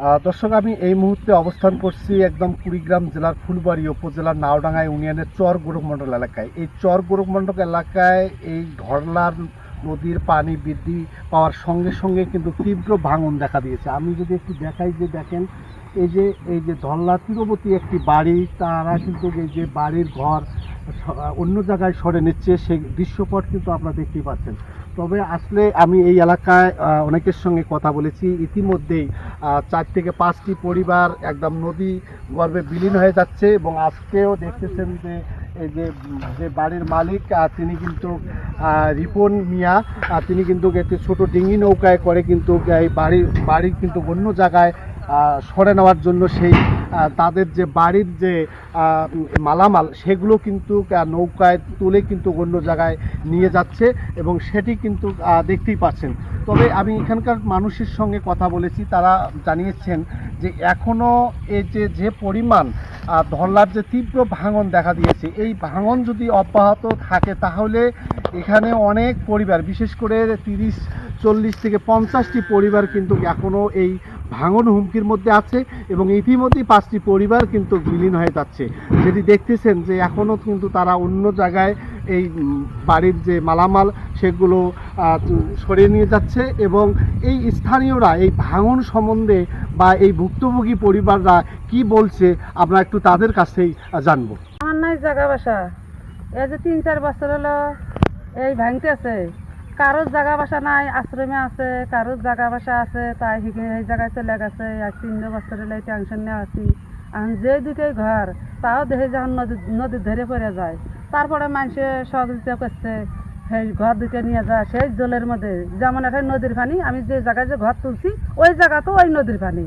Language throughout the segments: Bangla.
দর্শক, আমি এই মুহূর্তে অবস্থান করছি একদম কুড়িগ্রাম জেলার ফুলবাড়ি উপজেলার নাওডাঙ্গা ইউনিয়নের চর গোরখমণ্ডল এলাকায়। এই চর গোরখমণ্ডল এলাকায় এই ধরলার নদীর পানি বৃদ্ধি পাওয়ার সঙ্গে সঙ্গে কিন্তু তীব্র ভাঙন দেখা দিয়েছে। আমি যদি একটু দেখাই, যে দেখেন এই যে ধরলা তীরবর্তী একটি বাড়ি, তারা কিন্তু এই যে বাড়ির ঘর অন্য জায়গায় সরে নিচ্ছে, সেই দৃশ্যপট কিন্তু আপনারা দেখতেই পাচ্ছেন। তবে আসলে আমি এই এলাকায় অনেকের সঙ্গে কথা বলেছি, ইতিমধ্যেই 4 থেকে 5টি পরিবার একদম নদী গর্ভে বিলীন হয়ে যাচ্ছে। এবং আজকেও দেখতেছেন যে এই যে বাড়ির মালিক, তিনি কিন্তু রিপন মিয়া, তিনি কিন্তু একটি ছোটো ডিঙি নৌকায় করে কিন্তু এই বাড়ির কিন্তু অন্য জায়গায় সরে নেওয়ার জন্য সেই তাদের যে বাড়ির যে মালামাল সেগুলো কিন্তু নৌকায় তুলে কিন্তু অন্য জায়গায় নিয়ে যাচ্ছে, এবং সেটি কিন্তু দেখতেই পাচ্ছেন। তবে আমি এখানকার মানুষের সঙ্গে কথা বলেছি, তারা জানিয়েছেন যে এখনও এই যে পরিমাণ ধরলার যে তীব্র ভাঙন দেখা দিয়েছে, এই ভাঙন যদি অব্যাহত থাকে তাহলে এখানে অনেক পরিবার, বিশেষ করে 30, 40 থেকে 50টি পরিবার কিন্তু এখনও এই ভাঙন হুমকির মধ্যে আছে, এবং ইতিমধ্যেই 5টি পরিবার কিন্তু বিলীন হয়ে যাচ্ছে। যেটি দেখতেছেন যে এখনও কিন্তু তারা অন্য জায়গায় এই বাড়ির যে মালামাল সেগুলো সরিয়ে নিয়ে যাচ্ছে, এবং এই স্থানীয়রা এই ভাঙন সম্বন্ধে বা এই ভুক্তভোগী পরিবাররা কি বলছে আমরা একটু তাদের কাছেই জানবো। আমার নাই জায়গা বাসা, এই যে 3-4 বছর হলো এই ভাঙতে আছে। কারোর জায়গা বাসা নাই, আশ্রমে আছে, কারোর জায়গা বাসা আছে, তাই এই জায়গায় চলে গেছে। আর 3 বছর হলে টেনশন নিয়ে আছি। এখন যে দুটোই ঘর, তাও দেখে যখন নদীর ধরে পড়ে যায়, তারপরে মানুষে সহযোগিতা করছে, সেই ঘর দুটো নিয়ে যায় সেই জলের মধ্যে। যেমন একটা নদীর পানি, আমি যে জায়গায় যে ঘর তুলছি ওই জায়গা তো ওই নদীর পানি।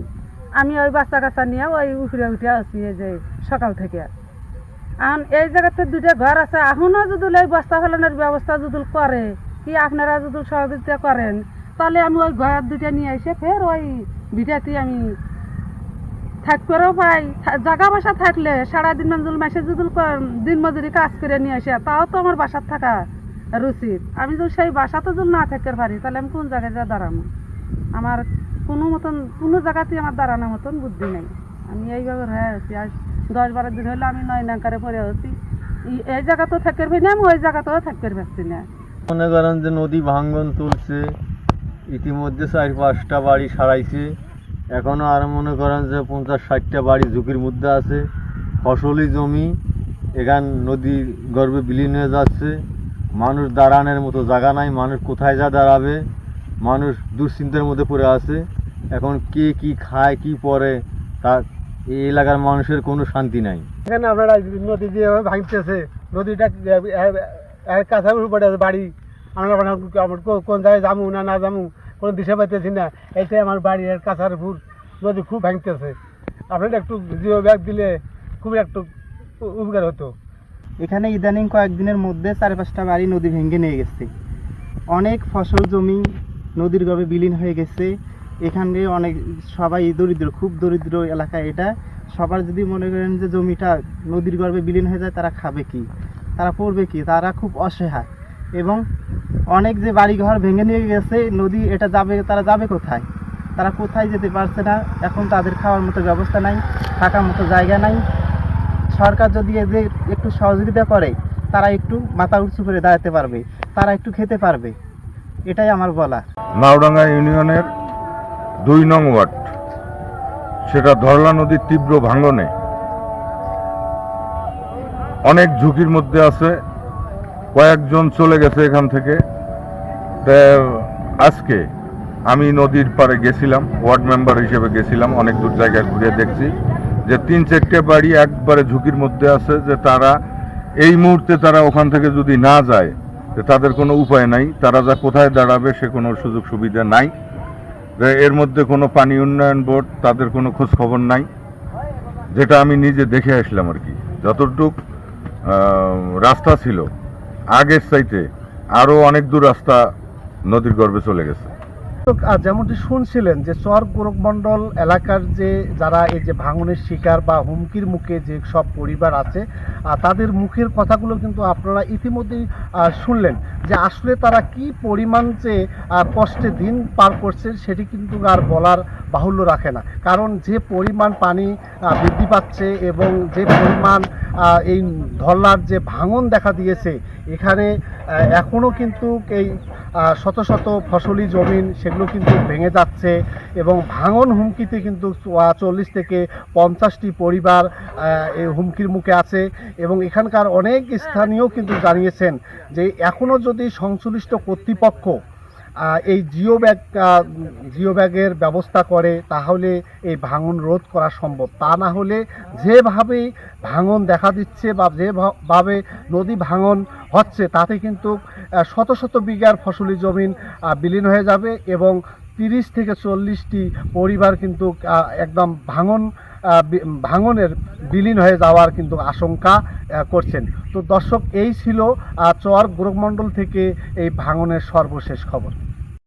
আমি ওই বাচ্চা কাচ্চা নিয়ে ওই উঠে আছি এই যে সকাল থেকে। এখন এই জায়গাতে 2টা ঘর আছে, এখনও যদি এই বস্তা ফেলানোর ব্যবস্থা যদি করে, কি আপনারা যদি সহযোগিতা করেন, তাহলে আমি ওই ঘর 2টা নিয়ে এসে ফের ওই ভিটাতে আমি থাকতেও পাই। জায়গা বাসা থাকলে সারাদিন মঞ্জুল মাসে যদি দিন মজুরি কাজ করে নিয়ে আসে, তাও তো আমার বাসার থাকা উচিত। আমি যদি সেই বাসাতে যদি না থাকতে পারি, তাহলে আমি কোন জায়গায় যা দাঁড়াবো? আমার কোনো জায়গাতেই আমার দাঁড়ানোর মতন বুদ্ধি নেই। আমি এইভাবে হয়ে আছি। আজ 10-12 দিন হলে আমি 9 নাঙ্কারে পড়ে আছি। এই জায়গাতেও থাকতে পারি না, আমি ওই জায়গাতেও থাকতে পারছি না। মনে করেন যে নদী ভাঙ্গন তুলছে, ইতিমধ্যে 4-5টা বাড়ি সারাইছে, এখনও আরও মনে করেন যে 50-60টা বাড়ি ঝুঁকির মধ্যে আছে। ফসলি জমি এখান নদীর গর্ভে বিলীন হয়ে যাচ্ছে। মানুষ দাঁড়ানোর মতো জায়গা নাই, মানুষ কোথায় যা দাঁড়াবে? মানুষ দুশ্চিন্তার মধ্যে পড়ে আছে। এখন কে কি খায় কি পরে, তা এই এলাকার মানুষের কোনো শান্তি নাই। এখানে আপনারা নদী দিয়ে ভাঙতেছে, নদীটা কাছার উপরে আছে বাড়ি। আমরা কোন জায়গায় যাবো না যাবো কোনো দিশা পাইতেছি না। এইটাই আমার বাড়ি, এর কাছার উপর নদী খুব ভাঙতেছে। আপনারা একটু জিও ব্যাগ দিলে খুবই একটু উপকার হতো। এখানে ইদানিং কয়েকদিনের মধ্যে 4-5টা বাড়ি নদী ভেঙে নিয়ে গেছে। অনেক ফসল জমি নদীর গর্ভে বিলীন হয়ে গেছে। এখানে অনেক সবাই দরিদ্র, খুব দরিদ্র এলাকা এটা। সবার যদি মনে করেন যে জমিটা নদীর গর্ভে বিলীন হয়ে যায়, তারা খাবে কি, তারা পড়বে কি? তারা খুব অসহায়। এবং অনেক যে বাড়িঘর ভেঙে নিয়ে গেছে নদী, এটা যাবে, তারা যাবে কোথায়? তারা কোথায় যেতে পারছে না। এখন তাদের খাওয়ার মতো ব্যবস্থা নাই, থাকার মতো জায়গা নাই। সরকার যদি এদের একটু সহযোগিতা করে, তারা একটু মাথা উঁচু করে দাঁড়াতে পারবে, তারা একটু খেতে পারবে। এটাই আমার বলা। নাওডাঙ্গা ইউনিয়নের 2 নং ওয়ার্ড, সেটা ধরলা নদীর তীব্র ভাঙনে অনেক ঝুঁকির মধ্যে আছে। কয়েকজন চলে গেছে এখান থেকে। আজকে আমি নদীর পাড়ে গেছিলাম, ওয়ার্ড মেম্বার হিসেবে গেছিলাম, অনেক দূর জায়গায় ঘুরে দেখছি যে 3-4টে বাড়ি একবারে ঝুঁকির মধ্যে আছে, যে তারা এই মুহূর্তে তারা ওখান থেকে যদি না যায়, তাদের কোনো উপায় নাই। তারা যা কোথায় দাঁড়াবে সে কোনো সুযোগ সুবিধা নাই। এর মধ্যে কোনো পানি উন্নয়ন বোর্ড, তাদের কোনো খোঁজ খবর নাই, যেটা আমি নিজে দেখে আসলাম আর কি। যতটুক রাস্তা ছিল আগের চাইতে আরও অনেক দূর রাস্তা নদীর গর্ভে চলে গেছে। তো যেমনটি শুনছিলেন যে চর গোরখমণ্ডল এলাকার যে যারা এই যে ভাঙনের শিকার বা হুমকির মুখে যে সব পরিবার আছে তাদের মুখের কথাগুলো কিন্তু আপনারা ইতিমধ্যেই শুনলেন যে আসলে তারা কি পরিমাণ যে কষ্টে দিন পার করছে সেটি কিন্তু আর বলার বাহুল্য রাখে না। কারণ যে পরিমাণ পানি বৃদ্ধি পাচ্ছে এবং যে পরিমাণ এই ধরলার যে ভাঙন দেখা দিয়েছে, এখানে এখনও কিন্তু এই শত শত ফসলি জমিন সেগুলো কিন্তু ভেঙে যাচ্ছে এবং ভাঙন হুমকিতে কিন্তু 40 থেকে 50টি পরিবার এই হুমকির মুখে আছে। এবং এখানকার অনেক স্থানীয় কিন্তু জানিয়েছেন যে এখনও যদি সংশ্লিষ্ট কর্তৃপক্ষ এই জিও ব্যাগের ব্যবস্থা করে তাহলে এই ভাঙন রোধ করা সম্ভব। তা না হলে যেভাবে ভাঙন দেখা দিচ্ছে বা যেভাবে নদী ভাঙন হচ্ছে তাতে কিন্তু শত শত বিঘার ফসলি জমিন বিলীন হয়ে যাবে এবং 30 থেকে 40টি পরিবার কিন্তু একদম ভাঙনের বিলীন হয়ে যাওয়ার কিন্তু আশঙ্কা করছেন। তো দর্শক, এই ছিল চর গোরখমণ্ডল থেকে এই ভাঙনের সর্বশেষ খবর।